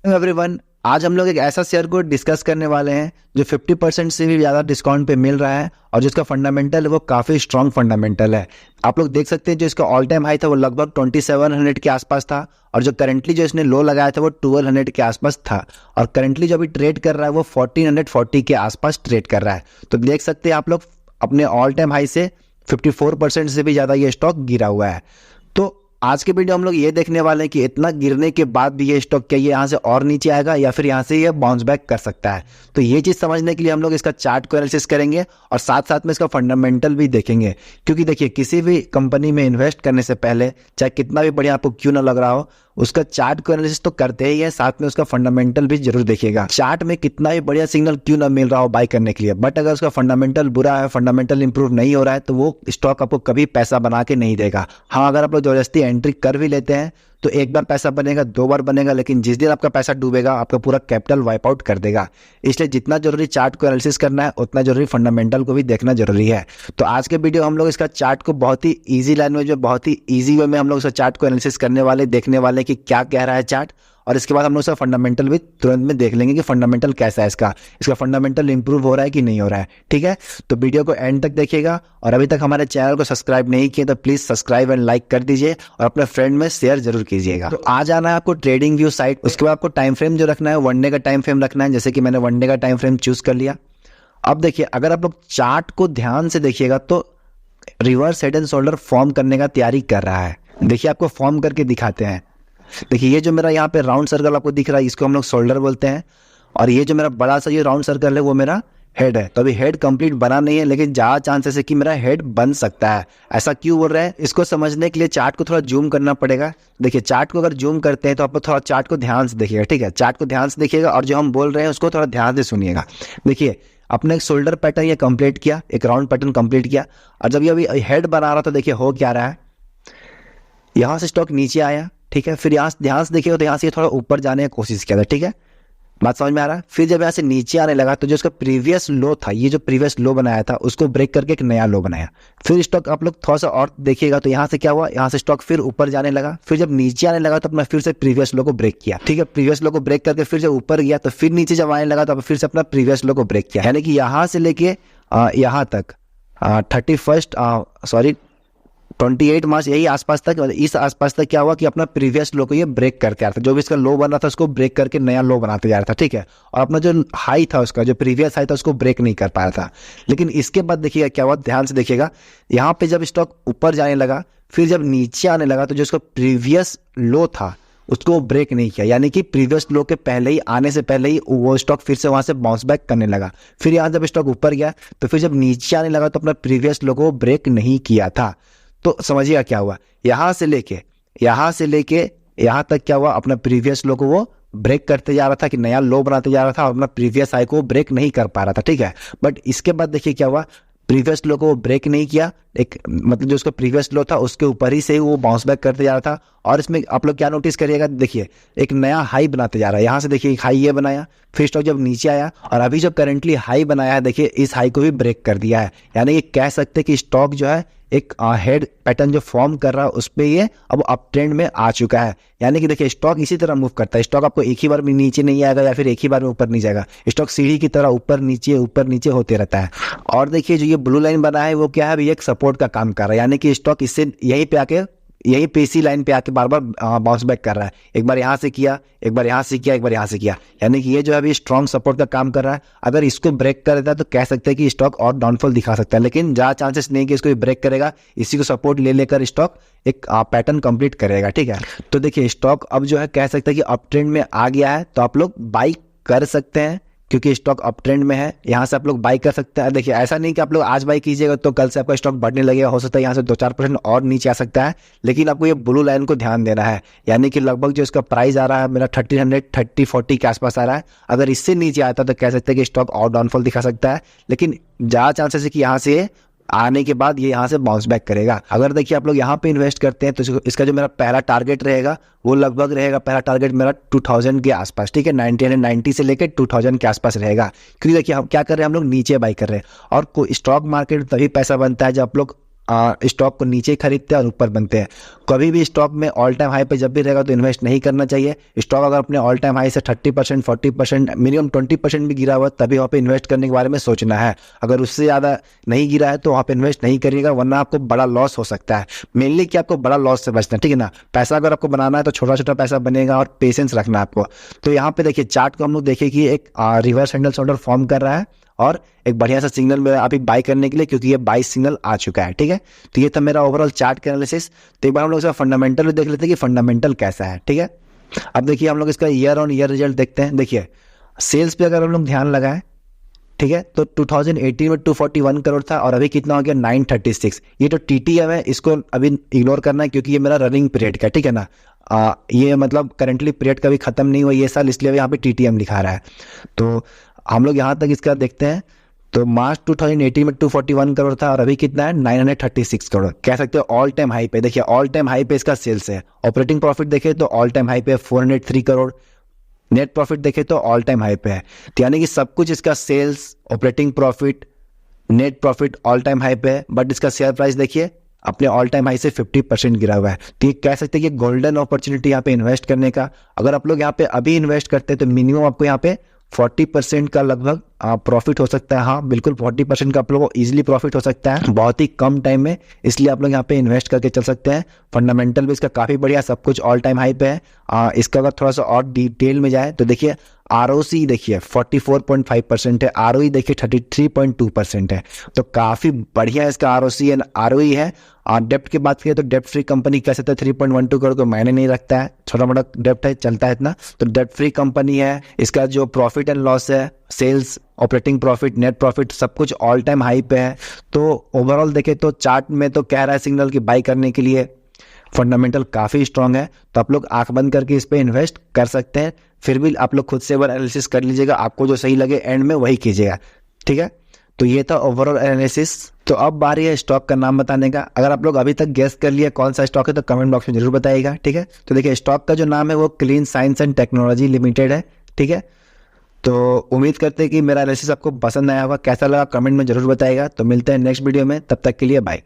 Everyone, आज हम लोग एक ऐसा शेयर को डिस्कस करने वाले हैं जो 50% से भी ज़्यादा डिस्काउंट पे मिल रहा है और जिसका फंडामेंटल है वो काफ़ी स्ट्रॉन्ग फंडामेंटल है। आप लोग देख सकते हैं जो इसका ऑल टाइम हाई था वो लगभग 2700 के आसपास था और जो करंटली जो इसने लो लगाया था वो 1200 के आसपास था और करंटली जो अभी ट्रेड कर रहा है वो 1440 के आसपास ट्रेड कर रहा है। तो देख सकते हैं आप लोग अपने ऑल टाइम हाई से 54% से भी ज़्यादा ये स्टॉक गिरा हुआ है। तो आज के वीडियो हम लोग ये देखने वाले हैं कि इतना गिरने के बाद भी ये स्टॉक क्या ये यहाँ से और नीचे आएगा या फिर यहाँ से ये बाउंस बैक कर सकता है। तो ये चीज़ समझने के लिए हम लोग इसका चार्ट को एनालिसिस करेंगे और साथ साथ में इसका फंडामेंटल भी देखेंगे, क्योंकि देखिए किसी भी कंपनी में इन्वेस्ट करने से पहले चाहे कितना भी बढ़िया आपको क्यों ना लग रहा हो उसका चार्ट को एनालिसिस तो करते ही है, साथ में उसका फंडामेंटल भी जरूर देखिएगा। चार्ट में कितना भी बढ़िया सिग्नल क्यों ना मिल रहा हो बाय करने के लिए, बट अगर उसका फंडामेंटल बुरा है, फंडामेंटल इंप्रूव नहीं हो रहा है तो वो स्टॉक आपको कभी पैसा बना के नहीं देगा। हाँ, अगर आप लोग जबरदस्ती एंट्री कर भी लेते हैं तो एक बार पैसा बनेगा, दो बार बनेगा, लेकिन जिस दिन आपका पैसा डूबेगा आपका पूरा कैपिटल वाइप आउट कर देगा। इसलिए जितना जरूरी चार्ट को एनालिसिस करना है उतना जरूरी फंडामेंटल को भी देखना जरूरी है। तो आज के वीडियो हम लोग इसका चार्ट को बहुत ही ईजी लैंग्वेज में, बहुत ही ईजी वे में हम लोग इसका चार्ट को एनालिसिस करने वाले, देखने वाले कि क्या कह रहा है चार्ट, और इसके बाद हम लोग इसका फंडामेंटल भी तुरंत में देख लेंगे कि फंडामेंटल कैसा है, इसका फंडामेंटल इंप्रूव हो रहा है कि नहीं हो रहा है। ठीक है, तो वीडियो को एंड तक देखिएगा और अभी तक हमारे चैनल को सब्सक्राइब नहीं किए तो प्लीज सब्सक्राइब एंड लाइक कर दीजिए और अपने फ्रेंड में शेयर जरूर कीजिएगा। तो आ जाना है आपको ट्रेडिंग व्यू साइट, उसके बाद आपको टाइम फ्रेम जो रखना है वन डे का टाइम फ्रेम रखना है, जैसे कि मैंने वन डे का टाइम फ्रेम चूज कर लिया। अब देखिए अगर आप लोग चार्ट को ध्यान से देखिएगा तो reverse head and shoulder form करने का तैयारी कर रहा है। देखिए आपको फॉर्म करके दिखाते हैं। देखिए ये जो मेरा यहाँ पे राउंड सर्कल आपको दिख रहा है इसको हम लोग शोल्डर बोलते हैं और ये जो मेरा बड़ा सा ये राउंड सर्कल है वो मेरा हेड है। तो अभी हेड कंप्लीट बना नहीं है, लेकिन ज्यादा चांसेस है कि मेरा हेड बन सकता है। ऐसा क्यों बोल रहा है, इसको समझने के लिए चार्ट को थोड़ा जूम करना पड़ेगा। देखिए चार्ट को अगर जूम करते हैं तो आप थोड़ा चार्ट को ध्यान से देखिएगा। ठीक है, चार्ट को ध्यान से देखिएगा और जो हम बोल रहे हैं उसको थोड़ा ध्यान से सुनिएगा। देखिए अपने एक शोल्डर पैटर्न ये कंप्लीट किया, एक राउंड पैटर्न कंप्लीट किया और जब ये अभी हेड बना रहा तो देखिए हो क्या रहा है, यहाँ से स्टॉक नीचे आया। ठीक है, फिर यहाँ से ध्यान से देखिएगा तो यहाँ से थोड़ा ऊपर जाने की कोशिश किया था। ठीक है, बात समझ में आ रहा है। फिर जब यहाँ से नीचे आने लगा तो जो उसका प्रीवियस लो था, ये जो प्रीवियस लो बनाया था उसको ब्रेक करके एक नया लो बनाया। फिर स्टॉक आप लोग थोड़ा सा और देखिएगा तो यहाँ से क्या हुआ, यहाँ से स्टॉक फिर ऊपर जाने लगा। फिर जब नीचे आने लगा तो अपना फिर से प्रीवियस लो को ब्रेक किया। ठीक है, प्रीवियस लो को ब्रेक करके फिर जब ऊपर गया तो फिर नीचे जब आने लगा तो फिर से अपना प्रीवियस लो को ब्रेक किया। यानी कि यहाँ से लेके यहाँ तक 28 मार्च यही आसपास तक, इस आसपास तक क्या हुआ कि अपना प्रीवियस लो को ये ब्रेक करके आ रहा था। जो भी इसका लो बन रहा था उसको ब्रेक करके नया लो बनाते जा रहा था। ठीक है, और अपना जो हाई था उसका जो प्रीवियस हाई था उसको ब्रेक नहीं कर पा रहा था। लेकिन इसके बाद देखिएगा क्या हुआ, ध्यान से देखिएगा। यहाँ पे जब स्टॉक ऊपर जाने लगा फिर जब नीचे आने लगा तो जो उसका प्रीवियस लो था उसको ब्रेक नहीं किया, यानी कि प्रीवियस लो के पहले ही, आने से पहले ही वो स्टॉक फिर से वहां से बाउंस बैक करने लगा। फिर यहाँ जब स्टॉक ऊपर गया तो फिर जब नीचे आने लगा तो अपना प्रीवियस लो को ब्रेक नहीं किया था। तो समझिएगा क्या हुआ, यहाँ से लेके यहाँ तक क्या हुआ, अपना प्रीवियस लो को वो ब्रेक करते जा रहा था कि नया लो बनाते जा रहा था और अपना प्रीवियस हाई को ब्रेक नहीं कर पा रहा था। ठीक है, बट इसके बाद देखिए क्या हुआ, प्रीवियस लो को वो ब्रेक नहीं किया, एक मतलब जो उसका प्रीवियस लो था उसके ऊपर ही से वो बाउंस बैक करते जा रहा था। और इसमें आप लोग क्या नोटिस करिएगा, देखिए एक नया हाई बनाते जा रहा है। यहाँ से देखिए एक हाई ये बनाया, फिर स्टॉक जब नीचे आया और अभी जब करंटली हाई बनाया है देखिए इस हाई को भी ब्रेक कर दिया है। यानी ये कह सकते हैं कि स्टॉक जो है एक हेड पैटर्न जो फॉर्म कर रहा है उस पे ये अब अप ट्रेंड में आ चुका है। यानी कि देखिए स्टॉक इसी तरह मूव करता है, स्टॉक आपको एक ही बार में नीचे नहीं आएगा या फिर एक ही बार में ऊपर नहीं जाएगा, स्टॉक सीढ़ी की तरह ऊपर नीचे होते रहता है। और देखिए जो ये ब्लू लाइन बना है वो क्या है, अभी एक सपोर्ट का काम कर रहा है। यानी कि स्टॉक इससे यहीं पे इसी लाइन पे आके बार बार बाउंस बैक कर रहा है। एक बार यहाँ से किया, एक बार यहाँ से किया, एक बार यहाँ से किया, यानी कि ये जो है अभी स्ट्रॉन्ग सपोर्ट का काम कर रहा है। अगर इसको ब्रेक कर देता है तो कह सकते हैं कि स्टॉक और डाउनफॉल दिखा सकता है, लेकिन ज्यादा चांसेस नहीं कि इसको ब्रेक करेगा। इसी को सपोर्ट ले लेकर स्टॉक एक पैटर्न कंप्लीट करेगा। ठीक है, तो देखिए स्टॉक अब जो है कह सकते हैं कि अप ट्रेंड में आ गया है, तो आप लोग बाई कर सकते हैं क्योंकि स्टॉक अप ट्रेंड में है। यहाँ से आप लोग बाई कर सकते हैं। देखिए ऐसा नहीं कि आप लोग आज बाई कीजिएगा तो कल से आपका स्टॉक बढ़ने लगेगा, हो सकता है यहाँ से 2-4% और नीचे आ सकता है, लेकिन आपको ये ब्लू लाइन को ध्यान देना है। यानी कि लगभग जो इसका प्राइस आ रहा है मेरा 1330-40 के आसपास आ रहा है। अगर इससे नीचे आता तो कह सकते हैं कि स्टॉक और डाउनफॉल दिखा सकता है, लेकिन ज्यादा चांसेस है कि यहाँ से आने के बाद ये यहाँ से बाउंस बैक करेगा। अगर देखिए आप लोग यहाँ पे इन्वेस्ट करते हैं तो इसका जो मेरा पहला टारगेट रहेगा वो लगभग रहेगा, पहला टारगेट मेरा 2000 के आसपास। ठीक है, 1990 से लेकर 2000 के आसपास रहेगा। क्योंकि देखिए हम क्या कर रहे हैं, हम लोग नीचे बाई कर रहे हैं और स्टॉक मार्केट में तभी पैसा बनता है जब आप लोग स्टॉक को नीचे खरीदते हैं और ऊपर बनते हैं। कभी भी स्टॉक में ऑल टाइम हाई पे जब भी रहेगा तो इन्वेस्ट नहीं करना चाहिए। स्टॉक अगर अपने ऑल टाइम हाई से 30%, 40%, मिनिमम 20% भी गिरा हुआ तभी वहाँ पे इन्वेस्ट करने के बारे में सोचना है। अगर उससे ज़्यादा नहीं गिरा है तो वहाँ पे इन्वेस्ट नहीं करिएगा, वरना आपको बड़ा लॉस हो सकता है। मेनली कि आपको बड़ा लॉस से बचना है, ठीक है ना। पैसा अगर आपको बनाना है तो छोटा छोटा पैसा बनेगा और पेशेंस रखना है आपको। तो यहाँ पे देखिए चार्ट को हम लोग देखिए कि एक रिवर्स हैंडल शोल्डर फॉर्म कर रहा है और एक बढ़िया सा सिग्नल में अभी बाई करने के लिए, क्योंकि ये बाई सिग्नल आ चुका है, ठीक है। तो ये था मेरा ओवरऑल चार्ट का एनालिसिस। तो एक बार हम लोग इसका फंडामेंटल भी देख लेते हैं कि फंडामेंटल कैसा है, ठीक है। अब देखिए हम लोग इसका ईयर ऑन ईयर रिजल्ट देखते हैं। देखिए सेल्स पे अगर हम लोग ध्यान लगाएं, ठीक है, तो 2018 में 241 करोड़ था और अभी कितना हो गया 936। ये तो TTM है, इसको अभी इग्नोर करना है क्योंकि ये मेरा रनिंग पीरियड का, ठीक है ना। ये मतलब करंटली पीरियड कभी खत्म नहीं हुआ ये साल, इसलिए यहाँ पे TTM लिखा रहा है। तो हम लोग यहाँ तक इसका देखते हैं। तो मार्च 2018 में 241 करोड़ था और अभी कितना है 936 करोड़। कह सकते हो ऑल टाइम हाई पे। देखिए ऑल टाइम हाई पे इसका सेल्स है। ऑपरेटिंग प्रॉफिट देखे तो ऑल टाइम हाई पे 403 करोड़। नेट प्रॉफिट देखे तो ऑल टाइम हाई पे है। तो यानी कि सब कुछ इसका sales, operating profit, net profit all time high पे है। बट इसका शेयर प्राइस देखिए अपने ऑल टाइम हाई से 50% गिरा हुआ है। तो ये कह सकते हैं कि गोल्डन अपॉर्चुनिटी यहाँ पे इन्वेस्ट करने का। अगर आप लोग यहाँ पे अभी इन्वेस्ट करते हैं तो मिनिमम आपको यहाँ पे 40% का लगभग प्रॉफिट हो सकता है। हाँ बिल्कुल 40% का आप लोगों को ईजिली प्रॉफिट हो सकता है बहुत ही कम टाइम में। इसलिए आप लोग यहाँ पे इन्वेस्ट करके चल सकते हैं। फंडामेंटल भी इसका काफ़ी बढ़िया, सब कुछ ऑल टाइम हाई पे है। इसका अगर थोड़ा सा और डिटेल में जाए तो देखिए ROC देखिए 44.5% है, ROE देखिए 33.2% है। तो काफ़ी बढ़िया इसका ROC एंड ROE है। डेप्ट की बात करें तो डेप्ट फ्री कंपनी कह सकते हैं 3.12 करोड़ को मायने नहीं रखता है, छोटा मोटा डेप्ट है, चलता है इतना। तो डेप्ट फ्री कंपनी है। इसका जो प्रॉफिट एंड लॉस है, sales, operating profit, net profit सब कुछ ऑल टाइम हाई पे है। तो ओवरऑल देखें तो चार्ट में तो कह रहा है सिग्नल की बाई करने के लिए। फंडामेंटल काफ़ी स्ट्रांग है, तो आप लोग आंख बंद करके इस पे इन्वेस्ट कर सकते हैं। फिर भी आप लोग खुद से एक बार एनालिसिस कर लीजिएगा, आपको जो सही लगे एंड में वही कीजिएगा, ठीक है। तो ये था ओवरऑल एनालिसिस। तो अब बारी है स्टॉक का नाम बताने का। अगर आप लोग अभी तक गेस कर लिया कौन सा स्टॉक है तो कमेंट बॉक्स में जरूर बताइएगा, ठीक है। तो देखिए स्टॉक का जो नाम है वो clean science and technology limited है, ठीक है। तो उम्मीद करते हैं कि मेरा एनालिसिस आपको पसंद आया होगा। कैसा लगा कमेंट में जरूर बताइएगा। तो मिलते हैं नेक्स्ट वीडियो में, तब तक के लिए बाय।